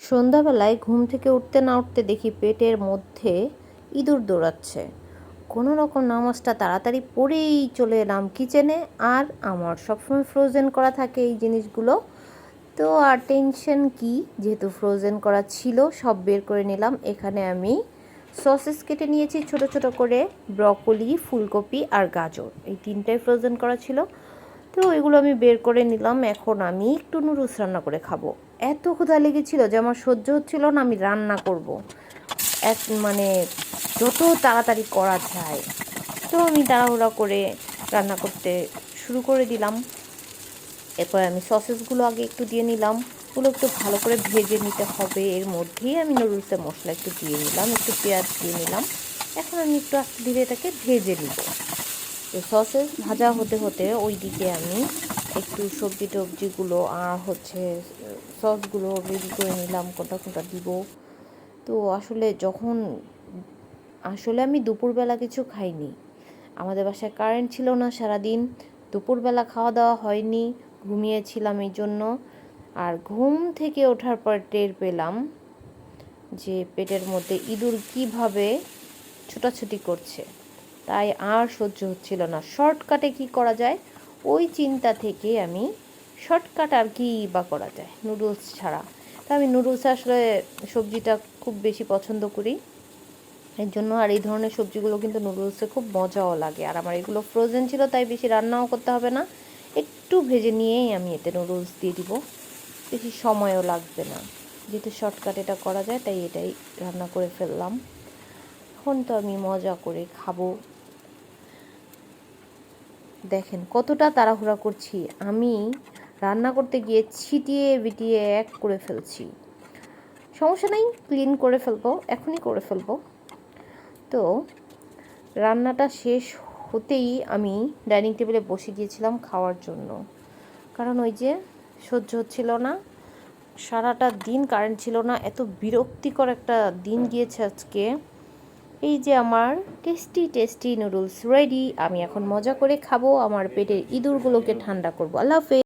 সন্ধ্যাবেলায় ঘুম থেকে উঠতে না উঠতে দেখি পেটের মধ্যে ইঁদুর দৌড়াচ্ছে। কোনো রকম নামাজটা তাড়াতাড়ি পড়েই চলে এলাম কিচেনে। আর আমার সবসময় ফ্রোজেন করা থাকে এই জিনিসগুলো, তো আর টেনশন কি, যেহেতু ফ্রোজেন করা ছিল সব বের করে নিলাম। এখানে আমি সসেস কেটে নিয়েছি ছোট ছোট করে, ব্রকলি, ফুলকপি আর গাজর, এই তিনটাই ফ্রোজেন করা ছিল। তো এগুলো আমি বের করে নিলাম। এখন আমি একটু নুডলস রান্না করে খাবো। এত ক্ষুধা লেগেছিল যে আমার সহ্য হচ্ছিল না, আমি রান্না করব মানে যত তাড়াতাড়ি করা যায়। তো আমি তাড়াহুড়া করে রান্না করতে শুরু করে দিলাম। এরপর আমি সসেসগুলো আগে একটু দিয়ে নিলাম, ওগুলো একটু ভালো করে ভেজে নিতে হবে। এর মধ্যেই আমি নুডলসের মশলা একটু দিয়ে নিলাম, একটু পেঁয়াজ দিয়ে নিলাম। এখন আমি একটু আস্তে ধীরে এটাকে ভেজে নিব। তো সসেস ভাজা হতে হতে ওই দিকে আমি একটু সবজি টবজিগুলো আর সসগুলো রেডি করে নিলাম, কোনটা কোনটা দিব। তো আসলে আমি দুপুরবেলা কিছু খাইনি। আমাদের বাসায় কারেন্ট ছিল না সারাদিন, দুপুরবেলা খাওয়া দাওয়া হয়নি, ঘুমিয়েছিলাম এই জন্য। আর ঘুম থেকে ওঠার পর টের পেলাম যে পেটের মধ্যে ইঁদুর কীভাবে ছোটাছুটি করছে। তাই আর সহ্য হচ্ছিল না। শর্টকাটে কি করা যায়, ওই চিন্তা থেকে আমি শর্টকাট আর কি বা করা যায় নুডলস ছাড়া। তা আমি নুডলস আসলে সবজিটা খুব বেশি পছন্দ করি, এর জন্য। আর এই ধরনের সবজিগুলো কিন্তু নুডলসে খুব মজাও লাগে। আর আমার এগুলো ফ্রোজেন ছিল, তাই বেশি রান্নাও করতে হবে না, একটু ভেজে নিয়েই আমি এতে নুডলস দিয়ে দিব, বেশি সময়ও লাগবে না। যেহেতু শর্টকাট এটা করা যায়, তাই এটাই রান্না করে ফেললাম। এখন তো আমি মজা করে খাবো। দেখেন কতটা তাড়াহুড়া করছি আমি, রান্না করতে গিয়ে ছিটিয়ে বিটিয়ে এক করে ফেলছি। সমস্যা নেই, ক্লিন করে ফেলবো, এখনই করে ফেলবো। তো রান্নাটা শেষ হতেই আমি ডাইনিং টেবিলে বসে গিয়েছিলাম খাওয়ার জন্য, কারণ ওই যে সহ্য হচ্ছিল না। সারাটা দিন কারেন্ট ছিল না, এত বিরক্তিকর একটা দিন গিয়েছে আজকে। এই যে আমার টেস্টি টেস্টি নুডলস রেডি। আমি এখন মজা করে খাবো, আমার পেটের ইঁদুরগুলোকে ঠান্ডা করবো। আল্লাহ হাফেজ।